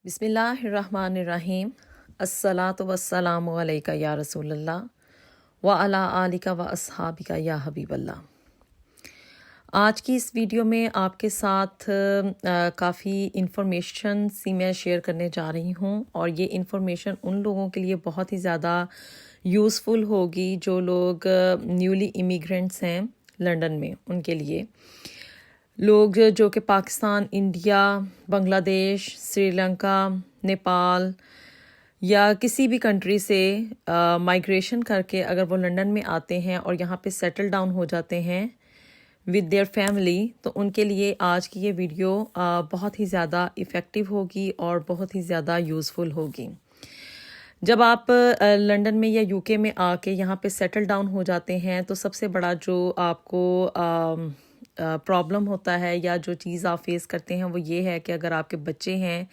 بسم اللہ الرحمن الرحیم۔ الصلاۃ والسلام علیکہ یا رسول اللہ وعلی آلکہ و اصحابکہ یا حبیب اللہ۔ آج کی اس ویڈیو میں آپ کے ساتھ کافی انفارمیشن سی میں شیئر کرنے جا رہی ہوں، اور یہ انفارمیشن ان لوگوں کے لیے بہت ہی زیادہ یوزفل ہوگی جو لوگ نیولی امیگرینٹس ہیں لنڈن میں، ان کے لیے لوگ جو کہ پاکستان، انڈیا، بنگلہ دیش، سری لنکا، نیپال یا کسی بھی کنٹری سے مائیگریشن کر کے اگر وہ لنڈن میں آتے ہیں اور یہاں پہ سیٹل ڈاؤن ہو جاتے ہیں ود دیئر فیملی، تو ان کے لیے آج کی یہ ویڈیو بہت ہی زیادہ افیکٹو ہوگی اور بہت ہی زیادہ یوزفل ہوگی۔ جب آپ لنڈن میں یا یو کے میں آ کے یہاں پہ سیٹل ڈاؤن ہو جاتے ہیں تو سب سے بڑا جو آپ کو پرابلم ہوتا ہے یا جو چیز آپ فیس کرتے ہیں وہ یہ ہے کہ اگر آپ کے بچے ہیں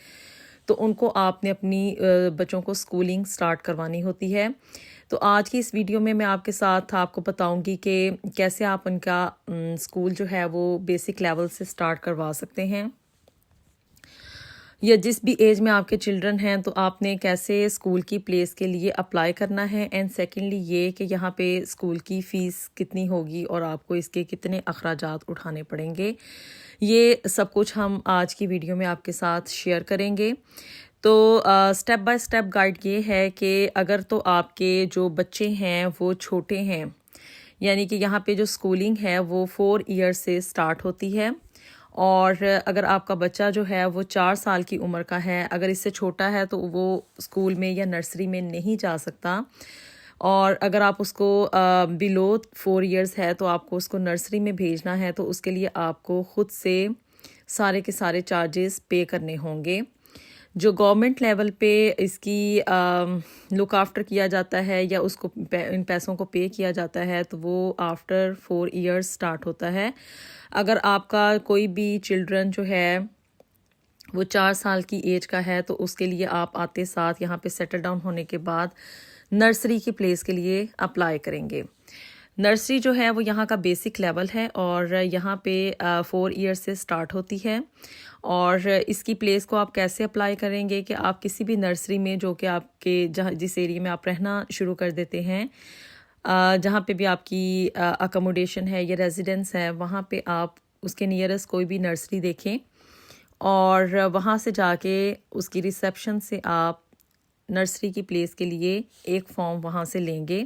تو ان کو آپ نے اپنی بچوں کو سکولنگ سٹارٹ کروانی ہوتی ہے۔ تو آج کی اس ویڈیو میں آپ کے ساتھ آپ کو بتاؤں گی کہ کیسے آپ ان کا سکول جو ہے وہ بیسک لیول سے سٹارٹ کروا سکتے ہیں، یا جس بھی ایج میں آپ کے چلڈرن ہیں تو آپ نے کیسے اسکول کی پلیس کے لیے اپلائی کرنا ہے، اینڈ سیکنڈلی یہ کہ یہاں پہ اسکول کی فیس کتنی ہوگی اور آپ کو اس کے کتنے اخراجات اٹھانے پڑیں گے۔ یہ سب کچھ ہم آج کی ویڈیو میں آپ کے ساتھ شیئر کریں گے۔ تو سٹیپ بائی سٹیپ گائیڈ یہ ہے کہ اگر تو آپ کے جو بچے ہیں وہ چھوٹے ہیں، یعنی کہ یہاں پہ جو سکولنگ ہے وہ 4 ایئر سے سٹارٹ ہوتی ہے، اور اگر آپ کا بچہ جو ہے وہ 4 سال کی عمر کا ہے، اگر اس سے چھوٹا ہے تو وہ اسکول میں یا نرسری میں نہیں جا سکتا، اور اگر آپ اس کو بلو 4 ایئرز ہے تو آپ کو اس کو نرسری میں بھیجنا ہے تو اس کے لیے آپ کو خود سے سارے کے سارے چارجز پے کرنے ہوں گے۔ جو گورنمنٹ لیول پہ اس کی لک آفٹر کیا جاتا ہے یا اس کو ان پیسوں کو پے کیا جاتا ہے تو وہ آفٹر 4 ایئرز سٹارٹ ہوتا ہے۔ اگر آپ کا کوئی بھی چلڈرن جو ہے وہ 4 سال کی ایج کا ہے تو اس کے لیے آپ آتے ساتھ یہاں پہ سیٹل ڈاؤن ہونے کے بعد نرسری کی پلیس کے لیے اپلائی کریں گے۔ نرسری جو ہے وہ یہاں کا بیسک لیول ہے اور یہاں پہ 4 ایئر سے سٹارٹ ہوتی ہے، اور اس کی پلیس کو آپ کیسے اپلائی کریں گے کہ آپ کسی بھی نرسری میں جو کہ آپ کے جس ایریا میں آپ رہنا شروع کر دیتے ہیں، جہاں پہ بھی آپ کی اکوموڈیشن ہے یا ریزیڈنس ہے، وہاں پہ آپ اس کے نیئرسٹ کوئی بھی نرسری دیکھیں اور وہاں سے جا کے اس کی ریسیپشن سے آپ نرسری کی پلیس کے لیے ایک فارم وہاں سے لیں گے۔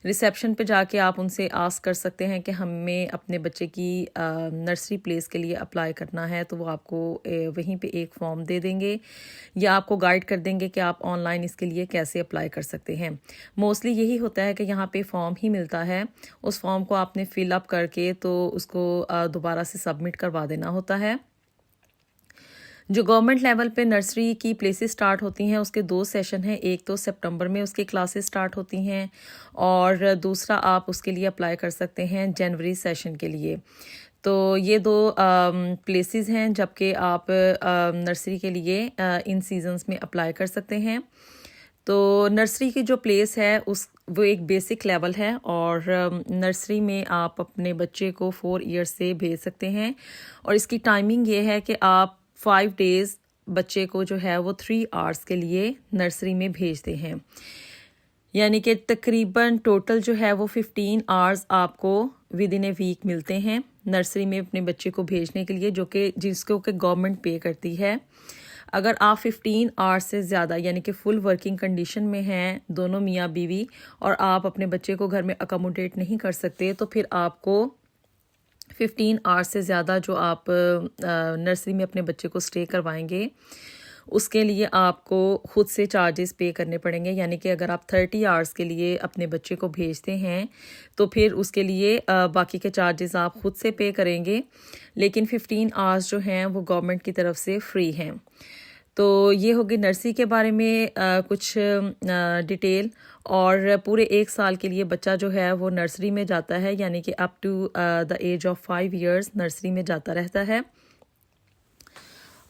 ریسیپشن پہ جا کے آپ ان سے آسک کر سکتے ہیں کہ ہمیں اپنے بچے کی نرسری پلیس کے لیے اپلائی کرنا ہے، تو وہ آپ کو وہیں پہ ایک فارم دے دیں گے یا آپ کو گائیڈ کر دیں گے کہ آپ آن لائن اس کے لیے کیسے اپلائی کر سکتے ہیں۔ موسٹلی یہی ہوتا ہے کہ یہاں پہ فارم ہی ملتا ہے، اس فارم کو آپ نے فل اپ کر کے تو اس کو دوبارہ سے سبمٹ کروا دینا ہوتا ہے۔ جو گورنمنٹ لیول پہ نرسری کی پلیسز سٹارٹ ہوتی ہیں اس کے 2 سیشن ہیں، ایک تو سپٹمبر میں اس کی کلاسز سٹارٹ ہوتی ہیں اور دوسرا آپ اس کے لیے اپلائی کر سکتے ہیں جنوری سیشن کے لیے۔ تو یہ 2 پلیسز ہیں جبکہ آپ نرسری کے لیے ان سیزنز میں اپلائی کر سکتے ہیں۔ تو نرسری کی جو پلیس ہے وہ ایک بیسک لیول ہے، اور نرسری میں آپ اپنے بچے کو 4 ایئر سے بھیج سکتے ہیں، اور اس کی ٹائمنگ یہ ہے کہ آپ 5 ڈیز بچے کو جو ہے وہ 3 آورس کے لیے نرسری میں بھیجتے ہیں، یعنی کہ تقریباً ٹوٹل جو ہے وہ 15 آورس آپ کو ود ان اے ویک ملتے ہیں نرسری میں اپنے بچے کو بھیجنے کے لیے، جو کہ جس کو کہ گورنمنٹ پے کرتی ہے۔ اگر آپ 15 آورس سے زیادہ یعنی کہ فل ورکنگ کنڈیشن میں ہیں دونوں میاں بیوی، اور آپ اپنے بچے کو گھر میں اکوموڈیٹ نہیں کر سکتے، تو پھر آپ کو 15 آورس سے زیادہ جو آپ نرسری میں اپنے بچے کو اسٹے کروائیں گے اس کے لیے آپ کو خود سے چارجز پے کرنے پڑیں گے، یعنی کہ اگر آپ 30 آورس کے لیے اپنے بچے کو بھیجتے ہیں تو پھر اس کے لیے باقی کے چارجز آپ خود سے پے کریں گے، لیکن 15 آورس جو ہیں وہ گورنمنٹ کی طرف سے فری ہیں۔ تو یہ ہوگی نرسری کے بارے میں کچھ ڈیٹیل، اور پورے 1 سال کے لیے بچہ جو ہے وہ نرسری میں جاتا ہے، یعنی کہ up to the age of 5 years nursery میں جاتا رہتا ہے۔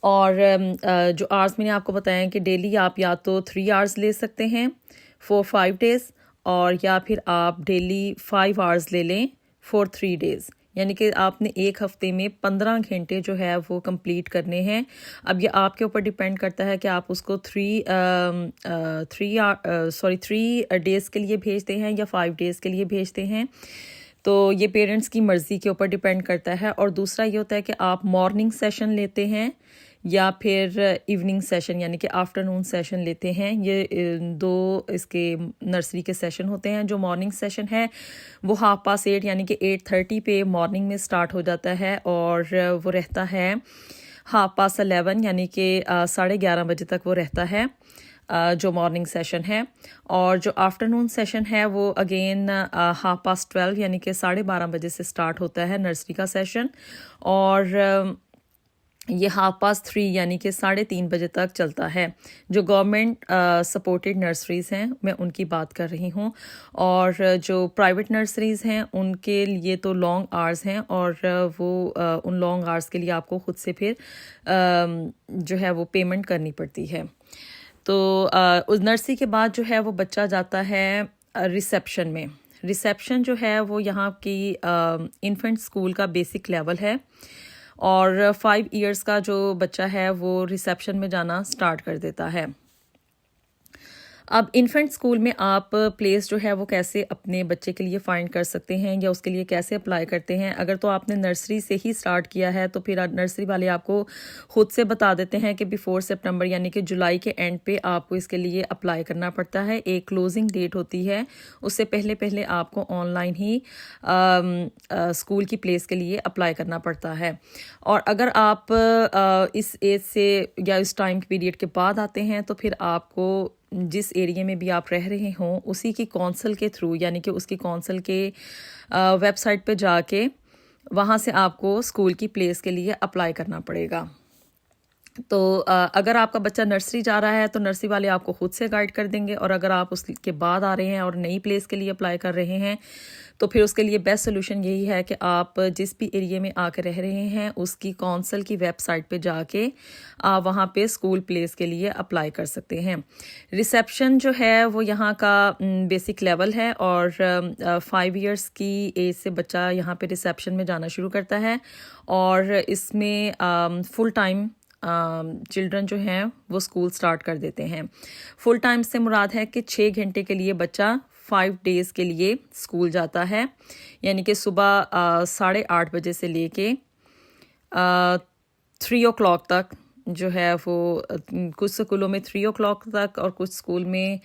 اور جو آورس میں نے آپ کو بتایا کہ ڈیلی آپ یا تو 3 آورس لے سکتے ہیں فور 5 ڈیز، اور یا پھر آپ ڈیلی 5 آورس لے لیں فور 3 ڈیز، یعنی کہ آپ نے ایک ہفتے میں 15 گھنٹے جو ہے وہ کمپلیٹ کرنے ہیں. اب یہ آپ کے اوپر ڈیپینڈ کرتا ہے کہ آپ اس کو 3 ڈیز کے لیے بھیجتے ہیں یا 5 ڈیز کے لیے بھیجتے ہیں. تو یہ پیرنٹس کی مرضی کے اوپر ڈیپینڈ کرتا ہے. اور دوسرا یہ ہوتا ہے کہ آپ مارننگ سیشن لیتے ہیں یا پھر ایوننگ سیشن یعنی کہ آفٹرنون سیشن لیتے ہیں. یہ 2 اس کے نرسری کے سیشن ہوتے ہیں. جو مارننگ سیشن ہے وہ 8:30 یعنی کہ 8:30 پہ مارننگ میں سٹارٹ ہو جاتا ہے اور وہ رہتا ہے 11:30 یعنی کہ 11:30 بجے تک وہ رہتا ہے جو مارننگ سیشن ہے. اور جو آفٹرنون سیشن ہے وہ اگین 12:30 یعنی کہ 12:30 بجے سے سٹارٹ ہوتا ہے نرسری کا سیشن. اور یہ 3:30 یعنی کہ 3:30 بجے تک چلتا ہے. جو گورنمنٹ سپورٹڈ نرسریز ہیں میں ان کی بات کر رہی ہوں. اور جو پرائیویٹ نرسریز ہیں ان کے لیے تو لانگ آورز ہیں اور وہ ان لانگ آورز کے لیے آپ کو خود سے پھر جو ہے وہ پیمنٹ کرنی پڑتی ہے. تو اس نرسری کے بعد جو ہے وہ بچہ جاتا ہے ریسیپشن میں. ریسیپشن جو ہے وہ یہاں کی انفنٹ اسکول کا بیسک لیول ہے اور 5 ایئرس کا جو بچہ ہے وہ ریسیپشن میں جانا سٹارٹ کر دیتا ہے. اب انفنٹ اسکول میں آپ پلیس جو ہے وہ کیسے اپنے بچے کے لیے فائنڈ کر سکتے ہیں یا اس کے لیے کیسے اپلائی کرتے ہیں. اگر تو آپ نے نرسری سے ہی سٹارٹ کیا ہے تو پھر نرسری والے آپ کو خود سے بتا دیتے ہیں کہ بیفور سپٹمبر یعنی کہ جولائی کے اینڈ پہ آپ کو اس کے لیے اپلائی کرنا پڑتا ہے. ایک کلوزنگ ڈیٹ ہوتی ہے, اس سے پہلے آپ کو آن لائن ہی اسکول کی پلیس کے لیے اپلائی کرنا پڑتا ہے. اور اگر آپ اس ایج سے یا اس ٹائم پیریڈ کے بعد آتے ہیں تو پھر آپ کو جس ایریے میں بھی آپ رہ رہے ہوں اسی کی کونسل کے تھرو یعنی کہ اس کی کونسل کے ویب سائٹ پہ جا کے وہاں سے آپ کو اسکول کی پلیس کے لیے اپلائی کرنا پڑے گا. تو اگر آپ کا بچہ نرسری جا رہا ہے تو نرسری والے آپ کو خود سے گائیڈ کر دیں گے. اور اگر آپ اس کے بعد آ رہے ہیں اور نئی پلیس کے لیے اپلائی کر رہے ہیں تو پھر اس کے لیے بیسٹ سولوشن یہی ہے کہ آپ جس بھی ایریے میں آ کے رہ رہے ہیں اس کی کونسل کی ویب سائٹ پہ جا کے وہاں پہ اسکول پلیس کے لیے اپلائی کر سکتے ہیں. ریسیپشن جو ہے وہ یہاں کا بیسک لیول ہے اور 5 ایئرس کی ایج سے بچہ یہاں پہ ریسیپشن میں جانا شروع کرتا ہے. اور اس میں فل ٹائم چلڈرن جو ہیں وہ اسکول سٹارٹ کر دیتے ہیں. فل ٹائم سے مراد ہے کہ 6 گھنٹے کے لیے بچہ 5 ڈیز کے لیے اسکول جاتا ہے. یعنی کہ صبح 8:30 بجے سے لے کے 3 o'clock تک جو ہے وہ کچھ اسکولوں میں 3 o'clock تک اور کچھ اسکول میں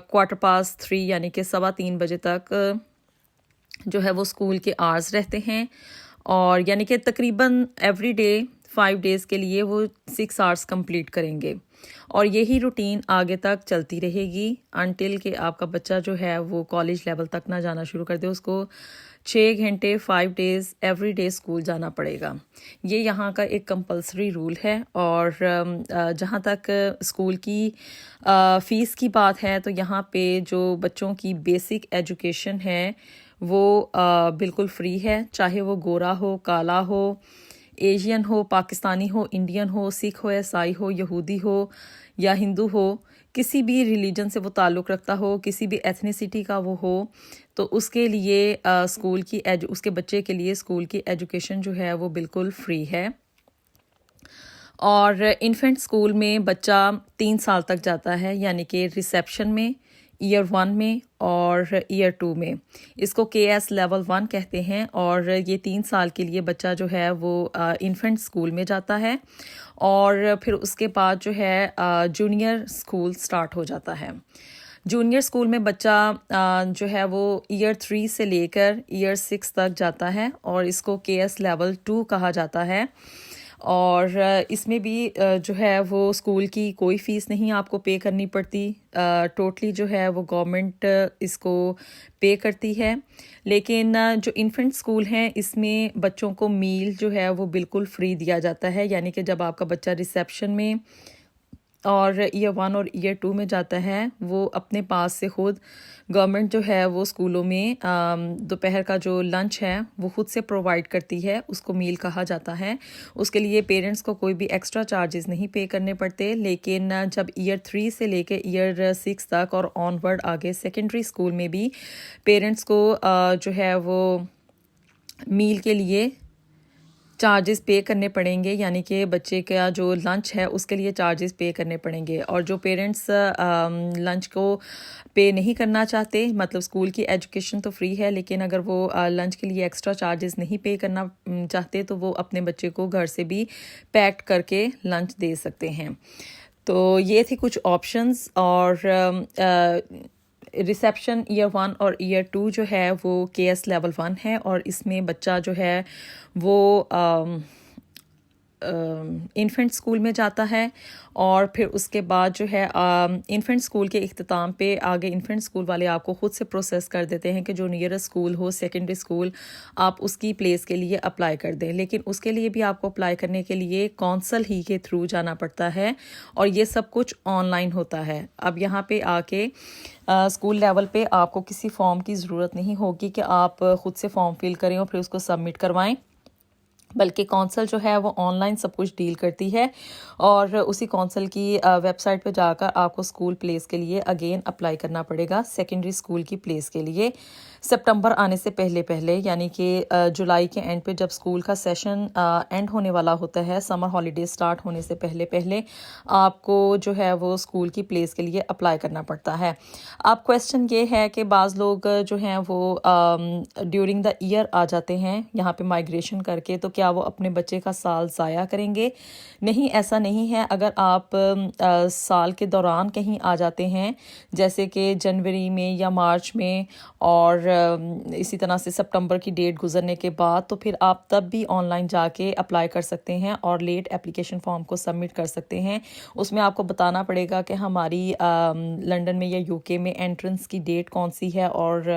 3:15 یعنی کہ 3:15 بجے تک جو ہے وہ اسکول کے آورز رہتے ہیں. اور یعنی کہ تقریباً ایوری ڈے 5 ڈیز کے لیے وہ 6 آورس کمپلیٹ کریں گے. اور یہی روٹین آگے تک چلتی رہے گی انٹل کہ آپ کا بچہ جو ہے وہ کالج لیول تک نہ جانا شروع کر دے. اس کو 6 گھنٹے 5 ڈیز ایوری ڈے اسکول جانا پڑے گا. یہ یہاں کا ایک کمپلسری رول ہے. اور جہاں تک اسکول کی فیس کی بات ہے تو یہاں پہ جو بچوں کی بیسک ایجوکیشن ہے وہ بالکل فری ہے. چاہے وہ گورا ہو, کالا ہو, ایشین ہو, پاکستانی ہو, انڈین ہو, سکھ ہو, عیسائی ہو, یہودی ہو یا ہندو ہو, کسی بھی ریلیجن سے وہ تعلق رکھتا ہو, کسی بھی ایتھنیسٹی کا وہ ہو, تو اس کے لیے اسکول کی اس کے بچے کے لیے اسکول کی ایجوکیشن جو ہے وہ بالکل فری ہے. اور انفنٹ اسکول میں بچہ 3 سال تک جاتا ہے یعنی کہ ریسیپشن میں, ایئر 1 میں اور ایئر 2 میں. اس کو KS لیول 1 کہتے ہیں. اور یہ 3 سال کے لیے بچہ جو ہے وہ انفنٹ اسکول میں جاتا ہے. اور پھر اس کے بعد جو ہے جونیئر اسکول سٹارٹ ہو جاتا ہے. جونیئر اسکول میں بچہ جو ہے وہ ایئر 3 سے لے کر ایئر 6 تک جاتا ہے اور اس کو KS لیول 2 کہا جاتا ہے. اور اس میں بھی جو ہے وہ اسکول کی کوئی فیس نہیں آپ کو پے کرنی پڑتی. ٹوٹلی جو ہے وہ گورنمنٹ اس کو پے کرتی ہے. لیکن جو انفنٹ اسکول ہیں اس میں بچوں کو میل جو ہے وہ بالکل فری دیا جاتا ہے. یعنی کہ جب آپ کا بچہ ریسیپشن میں اور ایئر 1 اور ایئر 2 میں جاتا ہے وہ اپنے پاس سے خود گورنمنٹ جو ہے وہ اسکولوں میں دوپہر کا جو لنچ ہے وہ خود سے پرووائڈ کرتی ہے. اس کو میل کہا جاتا ہے. اس کے لیے پیرنٹس کو کوئی بھی ایکسٹرا چارجز نہیں پے کرنے پڑتے. لیکن جب ایئر 3 سے لے کے ایئر 6 تک اور آن ورڈ آگے سیکنڈری اسکول میں بھی پیرنٹس کو جو ہے وہ میل کے لیے چارجز پے کرنے پڑیں گے، یعنی کہ بچے کا جو لنچ ہے اس کے لیے چارجز پے کرنے پڑیں گے. اور جو پیرنٹس لنچ کو پے نہیں کرنا چاہتے، مطلب اسکول کی ایجوکیشن تو فری ہے لیکن اگر وہ لنچ کے لیے ایکسٹرا چارجز نہیں پے کرنا چاہتے تو وہ اپنے بچے کو گھر سے بھی پیکڈ کر کے لنچ دے سکتے ہیں. تو یہ تھی کچھ آپشنز. اور ریسیپشن ایئر 1 اور ایئر 2 جو ہے وہ KS لیول 1 ہے، اور اس میں بچہ جو ہے وہ انفنٹ اسکول میں جاتا ہے. اور پھر اس کے بعد جو ہے انفنٹ اسکول کے اختتام پہ آگے انفنٹ اسکول والے آپ کو خود سے پروسیس کر دیتے ہیں کہ جو نیئرسٹ اسکول ہو سیکنڈری اسکول آپ اس کی پلیس کے لیے اپلائی کر دیں. لیکن اس کے لیے بھی آپ کو اپلائی کرنے کے لیے کونسل ہی کے تھرو جانا پڑتا ہے، اور یہ سب کچھ آن لائن ہوتا ہے. اب یہاں پہ آ کے اسکول لیول پہ آپ کو کسی فارم کی ضرورت نہیں ہوگی کہ آپ خود سے فارم فل کریں اور پھر اس کو سبمٹ کروائیں، بلکہ کونسل جو ہے وہ آن لائن سب کچھ ڈیل کرتی ہے. اور اسی کونسل کی ویب سائٹ پہ جا کر آپ کو اسکول پلیس کے لیے اگین اپلائی کرنا پڑے گا سیکنڈری اسکول کی پلیس کے لیے سپٹمبر آنے سے پہلے یعنی کہ جولائی کے اینڈ پہ جب اسکول کا سیشن اینڈ ہونے والا ہوتا ہے، سمر ہالیڈے سٹارٹ ہونے سے پہلے آپ کو جو ہے وہ اسکول کی پلیس کے لیے اپلائی کرنا پڑتا ہے. اب کویسچن یہ ہے کہ بعض لوگ جو ہیں وہ ڈیورنگ دا ایئر آ جاتے ہیں یہاں پہ مائگریشن کر کے، تو کیا وہ اپنے بچے کا سال ضائع کریں گے؟ نہیں، ایسا نہیں ہے. اگر آپ سال کے دوران کہیں آ جاتے ہیں جیسے کہ جنوری میں یا مارچ میں، اور اسی طرح سے سپٹمبر کی ڈیٹ گزرنے کے بعد، تو پھر آپ تب بھی آن لائن جا کے اپلائی کر سکتے ہیں اور لیٹ اپلیکیشن فارم کو سبمٹ کر سکتے ہیں. اس میں آپ کو بتانا پڑے گا کہ ہماری لنڈن میں یا UK میں انٹرنس کی ڈیٹ کون سی ہے اور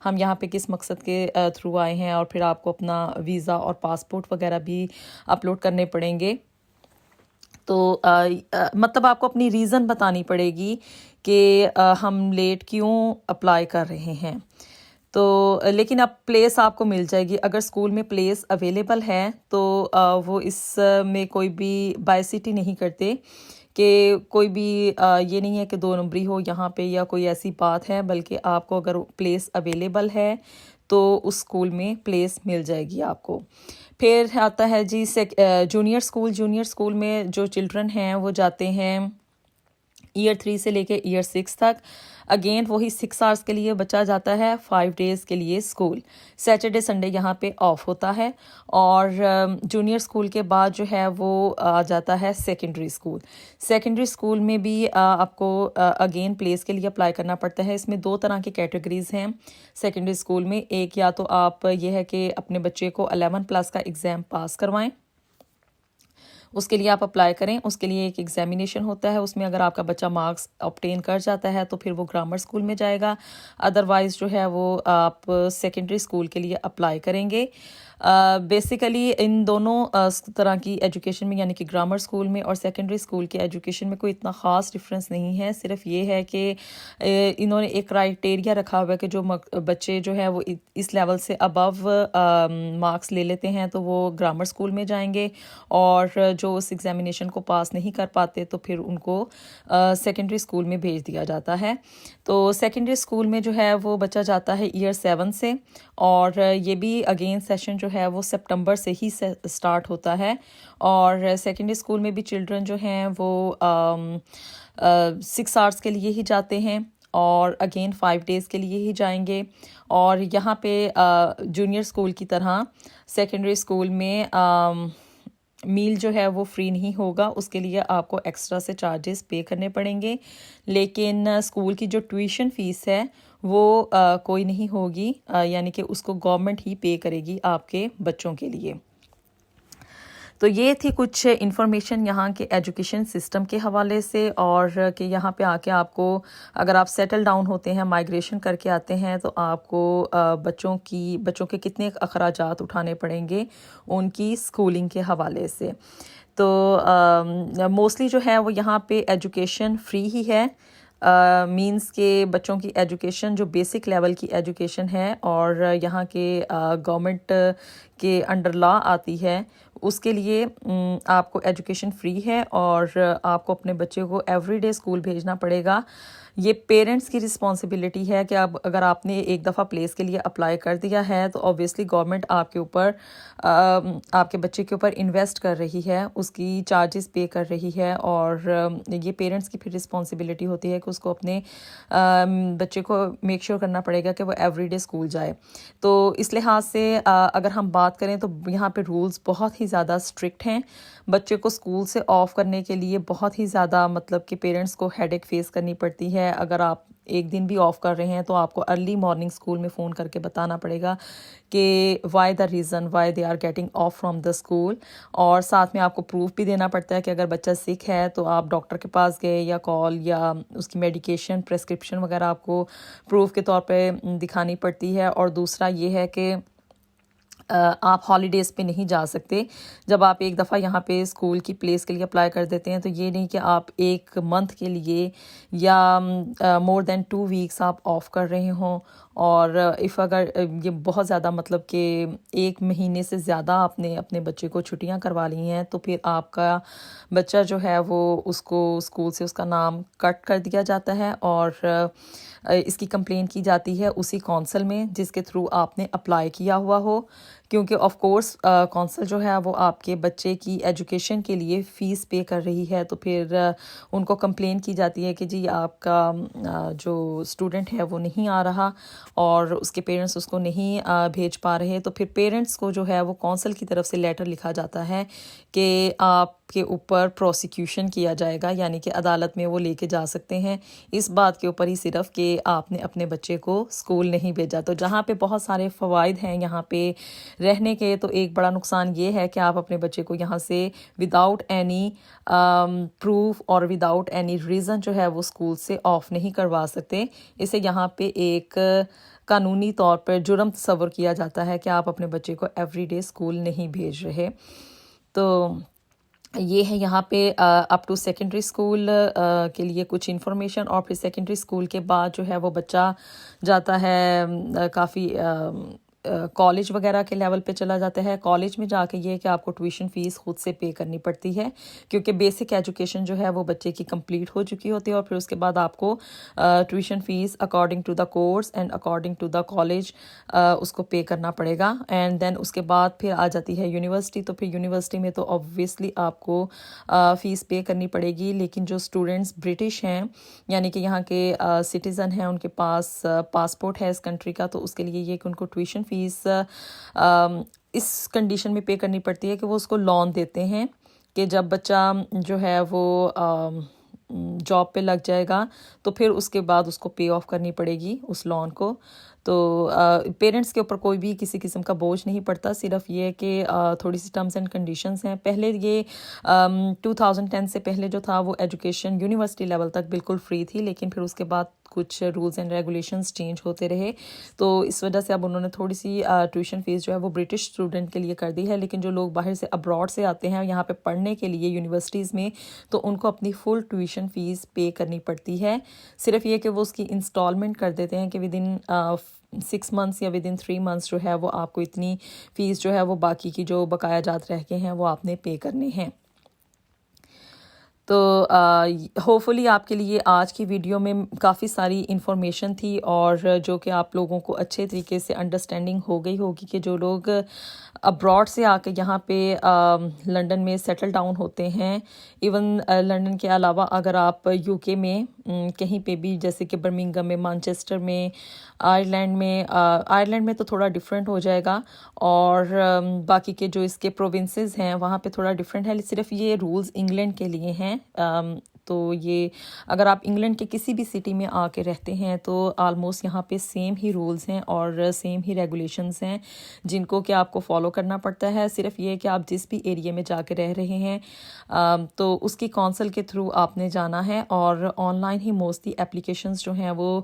ہم یہاں پہ کس مقصد کے تھرو آئے ہیں، اور پھر آپ کو اپنا ویزا اور پاسپورٹ وغیرہ بھی اپلوڈ کرنے پڑیں گے. تو مطلب آپ کو اپنی ریزن بتانی پڑے گی کہ ہم لیٹ کیوں اپلائی کر رہے ہیں. تو لیکن اب پلیس آپ کو مل جائے گی. اگر اسکول میں پلیس اویلیبل ہے تو وہ اس میں کوئی بھی بائسٹی نہیں کرتے کہ کوئی بھی یہ نہیں ہے کہ 2 نمبری ہو یہاں پہ یا کوئی ایسی بات ہے، بلکہ آپ کو اگر پلیس اویلیبل ہے تو اس اسکول میں پلیس مل جائے گی آپ کو. پھر آتا ہے جی جونیئر اسکول میں جو چلڈرن ہیں وہ جاتے ہیں ایئر 3 سے لے کے ایئر 6 تک. اگین وہی 6 آورس کے لیے بچہ جاتا ہے 5 ڈیز کے لیے اسکول. سیٹرڈے سنڈے یہاں پہ آف ہوتا ہے. اور جونیئر اسکول کے بعد جو ہے وہ آ جاتا ہے سیکنڈری اسکول میں بھی آپ کو اگین پلیس کے لیے اپلائی کرنا پڑتا ہے. اس میں 2 طرح کی کیٹیگریز ہیں سیکنڈری اسکول میں. ایک یا تو آپ یہ ہے کہ اپنے بچے کو 11+ کا ایگزام پاس کروائیں، اس کے لیے آپ اپلائی کریں. اس کے لیے ایک ایگزامینیشن ہوتا ہے، اس میں اگر آپ کا بچہ مارکس آبٹین کر جاتا ہے تو پھر وہ گرامر اسکول میں جائے گا. ادروائز جو ہے وہ آپ سیکنڈری اسکول کے لیے اپلائی کریں گے. بیسیکلی ان دونوں طرح کی ایجوکیشن میں، یعنی کہ گرامر اسکول میں اور سیکنڈری اسکول کی ایجوکیشن میں کوئی اتنا خاص ڈفرینس نہیں ہے. صرف یہ ہے کہ انہوں نے ایک کرائٹیریا رکھا ہوا ہے کہ جو بچے جو ہے وہ اس لیول سے ابو مارکس لے لیتے ہیں تو وہ گرامر اسکول میں جائیں گے، اور جو اس ایگزامینیشن کو پاس نہیں کر پاتے تو پھر ان کو سیکنڈری اسکول میں بھیج دیا جاتا ہے. تو سیکنڈری اسکول میں جو ہے وہ بچہ جاتا ہے ایئر 7 سے، اور یہ بھی اگین سیشن جو ہے وہ سپٹمبر سے ہی سٹارٹ ہوتا ہے. اور سیکنڈری اسکول میں بھی چلڈرن جو ہیں وہ 6 آورس کے لیے ہی جاتے ہیں اور اگین 5 ڈیز کے لیے ہی جائیں گے. اور یہاں پہ جونیئر اسکول کی طرح سیکنڈری اسکول میں میل جو ہے وہ فری نہیں ہوگا، اس کے لیے آپ کو ایکسٹرا سے چارجز پے کرنے پڑیں گے. لیکن اسکول کی جو ٹیوشن فیس ہے وہ کوئی نہیں ہوگی، یعنی کہ اس کو گورنمنٹ ہی پے کرے گی آپ کے بچوں کے لیے. تو یہ تھی کچھ انفارمیشن یہاں کے ایجوکیشن سسٹم کے حوالے سے، اور کہ یہاں پہ آ کے آپ کو اگر آپ سیٹل ڈاؤن ہوتے ہیں، مائگریشن کر کے آتے ہیں، تو آپ کو بچوں کے کتنے اخراجات اٹھانے پڑیں گے ان کی اسکولنگ کے حوالے سے. تو موسٹلی جو ہے وہ یہاں پہ ایجوکیشن فری ہی ہے، مینس کہ بچوں کی ایجوکیشن جو بیسک لیول کی ایجوکیشن ہے اور یہاں کے گورنمنٹ کے انڈر لا آتی ہے، اس کے لیے آپ کو ایجوکیشن فری ہے. اور آپ کو اپنے بچے کو ایوری ڈے اسکول بھیجنا پڑے گا. یہ پیرنٹس کی رسپانسبلٹی ہے کہ اب اگر آپ نے ایک دفعہ پلیس کے لیے اپلائی کر دیا ہے تو اوبویسلی گورنمنٹ آپ کے اوپر آپ کے بچے کے اوپر انویسٹ کر رہی ہے، اس کی چارجز پے کر رہی ہے، اور یہ پیرنٹس کی پھر رسپانسبلٹی ہوتی ہے کہ اس کو اپنے بچے کو میک شیور کرنا پڑے گا کہ وہ ایوری ڈے اسکول جائے۔ تو اس لحاظ سے اگر ہم بات کریں تو یہاں پہ رولز بہت ہی زیادہ اسٹرکٹ ہیں، بچے کو اسکول سے آف کرنے کے لیے بہت ہی زیادہ مطلب کہ پیرنٹس کو ہیڈ ایک فیس کرنی پڑتی ہے۔ اگر آپ ایک دن بھی آف کر رہے ہیں تو آپ کو ارلی مارننگ اسکول میں فون کر کے بتانا پڑے گا کہ why the reason why they are getting off from the school, اور ساتھ میں آپ کو پروف بھی دینا پڑتا ہے کہ اگر بچہ سک ہے تو آپ ڈاکٹر کے پاس گئے، یا کال یا اس کی میڈیکیشن پریسکرپشن وغیرہ آپ کو پروف کے طور پہ دکھانی پڑتی ہے۔ اور دوسرا یہ ہے کہ آپ ہالیڈیز پہ نہیں جا سکتے۔ جب آپ ایک دفعہ یہاں پہ اسکول کی پلیس کے لیے اپلائی کر دیتے ہیں تو یہ نہیں کہ آپ ایک منتھ کے لیے یا مور دین 2 ویکس آپ آف کر رہے ہوں، اور اگر یہ بہت زیادہ مطلب کہ 1 مہینے سے زیادہ آپ نے اپنے بچے کو چھٹیاں کروا لی ہیں تو پھر آپ کا بچہ جو ہے وہ اس کو اسکول سے اس کا نام کٹ کر دیا جاتا ہے، اور اس کی کمپلین کی جاتی ہے اسی کونسل میں جس کے تھرو آپ نے اپلائی کیا ہوا ہو، کیونکہ آف کورس کونسل جو ہے وہ آپ کے بچے کی ایجوکیشن کے لیے فیس پے کر رہی ہے، تو پھر ان کو کمپلین کی جاتی ہے کہ جی آپ کا جو اسٹوڈنٹ ہے وہ نہیں آ رہا اور اس کے پیرنٹس اس کو نہیں بھیج پا رہے، تو پھر پیرنٹس کو جو ہے وہ کونسل کی طرف سے لیٹر لکھا جاتا ہے کہ آپ کے اوپر پروسیکیوشن کیا جائے گا، یعنی کہ عدالت میں وہ لے کے جا سکتے ہیں اس بات کے اوپر ہی صرف کہ آپ نے اپنے بچے کو اسکول نہیں بھیجا۔ تو جہاں پہ بہت سارے فوائد ہیں یہاں پہ رہنے کے، تو ایک بڑا نقصان یہ ہے کہ آپ اپنے بچے کو یہاں سے وداؤٹ اینی پروف اور وداؤٹ اینی ریزن جو ہے وہ اسکول سے آف نہیں کروا سکتے۔ اسے یہاں پہ ایک قانونی طور پر جرم تصور کیا جاتا ہے کہ آپ اپنے بچے کو ایوری ڈے اسکول نہیں بھیج رہے۔ تو یہ ہے یہاں پہ اپ ٹو سیکنڈری اسکول کے لیے کچھ انفارمیشن، اور پھر سیکنڈری اسکول کے بعد جو ہے وہ بچہ جاتا ہے کافی کالج وغیرہ کے لیول پہ چلا جاتا ہے۔ کالج میں جا کے یہ کہ آپ کو ٹیوشن فیس خود سے پے کرنی پڑتی ہے، کیونکہ بیسک ایجوکیشن جو ہے وہ بچے کی کمپلیٹ ہو چکی ہوتی ہے، اور پھر اس کے بعد آپ کو tuition fees according to the course and according to the college اس کو پے کرنا پڑے گا۔ اینڈ دین اس کے بعد پھر آ جاتی ہے یونیورسٹی، تو پھر یونیورسٹی میں تو آبویسلی آپ کو فیس پے کرنی پڑے گی، لیکن جو اسٹوڈنٹس برٹش ہیں یعنی کہ یہاں کے سٹیزن ہیں، ان کے پاس پاسپورٹ ہے اس کنٹری کا، تو اس کے لیے یہ کہ ان کو ٹیوشن فیس اس کنڈیشن میں پے کرنی پڑتی ہے کہ وہ اس کو لون دیتے ہیں کہ جب بچہ جو ہے وہ جاب پہ لگ جائے گا تو پھر اس کے بعد اس کو پے آف کرنی پڑے گی اس لون کو۔ تو پیرنٹس کے اوپر کوئی بھی کسی قسم کا بوجھ نہیں پڑتا، صرف یہ کہ تھوڑی سی ٹرمز اینڈ کنڈیشنز ہیں۔ پہلے یہ 2010 سے پہلے جو تھا وہ ایجوکیشن یونیورسٹی لیول تک بالکل فری تھی، لیکن پھر اس کے بعد کچھ رولز اینڈ ریگولیشنز چینج ہوتے رہے، تو اس وجہ سے اب انہوں نے تھوڑی سی ٹیوشن فیس جو ہے وہ برٹش اسٹوڈنٹ کے لیے کر دی ہے، لیکن جو لوگ باہر سے ابراڈ سے آتے ہیں یہاں پہ پڑھنے کے لیے یونیورسٹیز میں، تو ان کو اپنی فل ٹیوشن فیس پے کرنی پڑتی ہے۔ صرف یہ کہ وہ اس کی انسٹالمنٹ کر دیتے ہیں کہ ود ان 6 months یا ود ان 3 months جو ہے وہ آپ کو اتنی فیس جو ہے وہ باقی کی جو بقایا جات رہ گئے ہیں وہ آپ نے پے کرنے ہیں۔ تو ہوپ فلی آپ کے لیے آج کی ویڈیو میں کافی ساری انفارمیشن تھی، اور جو کہ آپ لوگوں کو اچھے طریقے سے انڈرسٹینڈنگ ہو گئی ہوگی کہ جو لوگ ابراڈ سے آ کے یہاں پہ لنڈن میں سیٹل ڈاؤن ہوتے ہیں، ایون لنڈن کے علاوہ اگر آپ یو کے میں کہیں پہ بھی جیسے کہ برمنگھم میں، مانچسٹر میں، آئرلینڈ میں تو تھوڑا ڈفرینٹ ہو جائے گا، اور باقی کے جو اس کے پروونسز ہیں وہاں پہ تھوڑا ڈفرینٹ ہے، صرف یہ رولز انگلینڈ کے لیے ہیں۔ تو یہ اگر آپ انگلینڈ کے کسی بھی سٹی میں آ کے رہتے ہیں تو آلموسٹ یہاں پہ سیم ہی رولز ہیں اور سیم ہی ریگولیشنز ہیں جن کو کہ آپ کو فالو کرنا پڑتا ہے۔ صرف یہ کہ آپ جس بھی ایریے میں جا کے رہ رہے ہیں تو اس کی کونسل کے تھرو آپ نے جانا ہے، اور on line he mostly applications جو ہیں وہ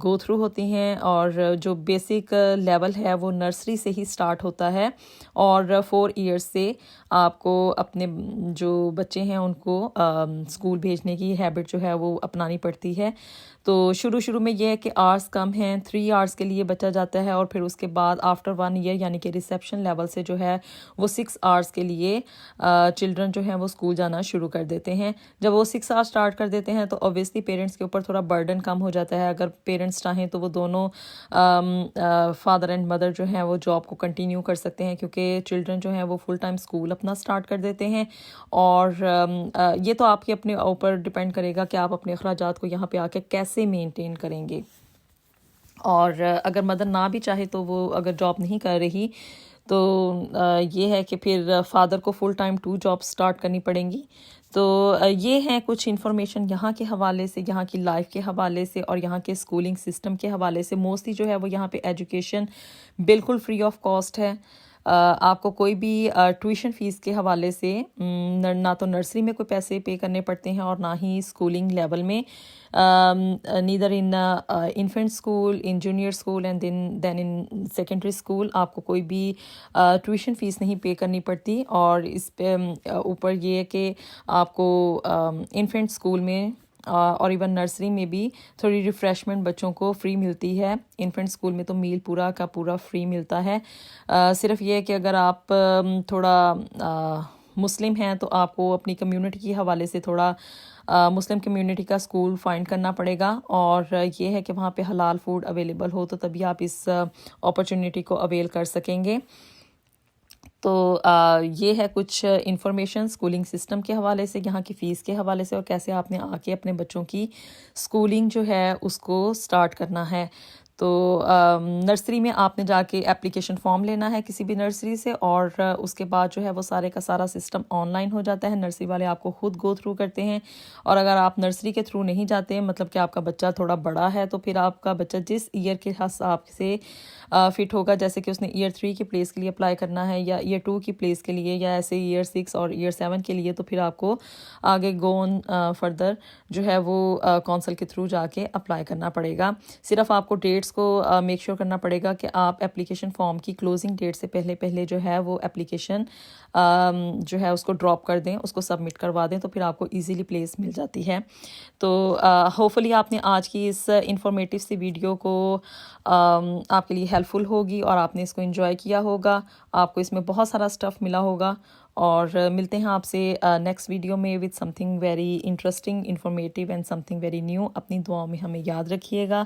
گو تھرو ہوتی ہیں، اور جو بیسک لیول ہے وہ نرسری سے ہی سٹارٹ ہوتا ہے، اور 4 ایئرس سے آپ کو اپنے جو بچے ہیں ان کو اسکول بھیجنے کی ہیبٹ جو ہے وہ اپنانی پڑتی ہے. تو شروع میں یہ ہے کہ آرس کم ہیں, 3 آرس کے لیے بچہ جاتا ہے, اور پھر اس کے بعد آفٹر 1 ایئر یعنی کہ ریسیپشن لیول سے جو ہے وہ 6 آرس کے لیے چلڈرن جو ہیں وہ اسکول جانا شروع کر دیتے ہیں. جب وہ 6 آرس اسٹارٹ کر دیتے ہیں تو اوبیسلی پیرنٹس کے اوپر تھوڑا برڈن کم ہو جاتا ہے. اگر پیرنٹس چاہیں تو وہ دونوں فادر اینڈ مدر جو ہیں وہ جاب کو کنٹینیو کر سکتے ہیں, کیونکہ چلڈرن جو ہیں وہ فل ٹائم اسکول اپنا اسٹارٹ کر دیتے ہیں. اور یہ تو آپ کے اپنے اوپر ڈپینڈ کرے گا کہ آپ اپنے اخراجات کو یہاں پہ آ کے کیسے مینٹین کریں گے. اور اگر مدر نہ بھی چاہے تو وہ اگر جاب نہیں کر رہی تو یہ ہے کہ پھر فادر کو فل ٹائم 2 جاب سٹارٹ کرنی پڑیں گی. تو یہ ہیں کچھ انفارمیشن یہاں کے حوالے سے, یہاں کی لائف کے حوالے سے اور یہاں کے اسکولنگ سسٹم کے حوالے سے. موسٹلی جو ہے وہ یہاں پہ ایجوکیشن بالکل فری آف کاسٹ ہے. آپ کو کوئی بھی ٹیوشن فیس کے حوالے سے نہ تو نرسری میں کوئی پیسے پے کرنے پڑتے ہیں اور نہ ہی اسکولنگ لیول میں, neither in infant school, in junior school and then in secondary school آپ کو کوئی بھی ٹیوشن فیس نہیں پے کرنی پڑتی. اور اس پہ اوپر یہ ہے کہ آپ کو انفینٹ اسکول میں اور ایون نرسری میں بھی تھوڑی ریفریشمنٹ بچوں کو فری ملتی ہے. انفینٹ اسکول میں تو میل پورا کا پورا فری ملتا ہے. صرف یہ ہے کہ اگر آپ تھوڑا مسلم ہیں تو آپ کو اپنی کمیونٹی کے حوالے سے تھوڑا مسلم کمیونٹی کا اسکول فائنڈ کرنا پڑے گا, اور یہ ہے کہ وہاں پہ حلال فوڈ اویلیبل ہو تو تبھی آپ اس اپرچونیٹی کو اویل کر سکیں گے. تو یہ ہے کچھ انفارمیشن اسکولنگ سسٹم کے حوالے سے, یہاں کی فیس کے حوالے سے, اور کیسے آپ نے آ کے اپنے بچوں کی اسکولنگ جو ہے اس کو سٹارٹ کرنا ہے. تو نرسری میں آپ نے جا کے اپلیکیشن فارم لینا ہے کسی بھی نرسری سے, اور اس کے بعد جو ہے وہ سارے کا سارا سسٹم آن لائن ہو جاتا ہے. نرسری والے آپ کو خود گو تھرو کرتے ہیں, اور اگر آپ نرسری کے تھرو نہیں جاتے, مطلب کہ آپ کا بچہ تھوڑا بڑا ہے, تو پھر آپ کا بچہ جس ایئر کے حساب سے فٹ ہوگا, جیسے کہ اس نے ایئر 3 کی پلیس کے لیے اپلائی کرنا ہے یا ایئر 2 کی پلیس کے لیے یا ایسے ایئر 6 اور ایئر 7 کے لیے, تو پھر آپ کو آگے گو آن فردر جو ہے وہ کونسل کے تھرو جا کے اپلائی کرنا پڑے گا. صرف آپ کو ڈیٹس کو میک شیور کرنا پڑے گا کہ آپ اپلیکیشن فارم کی کلوزنگ ڈیٹ سے پہلے جو ہے وہ اپلیکیشن جو ہے اس کو ڈراپ کر دیں, اس کو سبمٹ کروا دیں, تو پھر آپ کو ایزیلی پلیس مل جاتی ہے. تو ہوپفلی آپ نے آج کی اس انفارمیٹیو سی ویڈیو کو آپ کے لیے ہیلپ فل ہوگی اور آپ نے اس کو انجوائے کیا ہوگا. آپ کو اس میں بہت سارا اسٹف ملا ہوگا, اور ملتے ہیں آپ سے نیکسٹ ویڈیو میں with something very interesting, informative and something very new. اپنی دعاؤں میں ہمیں یاد رکھیے گا.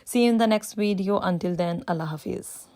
See you in the next video. Until then اللہ حافظ.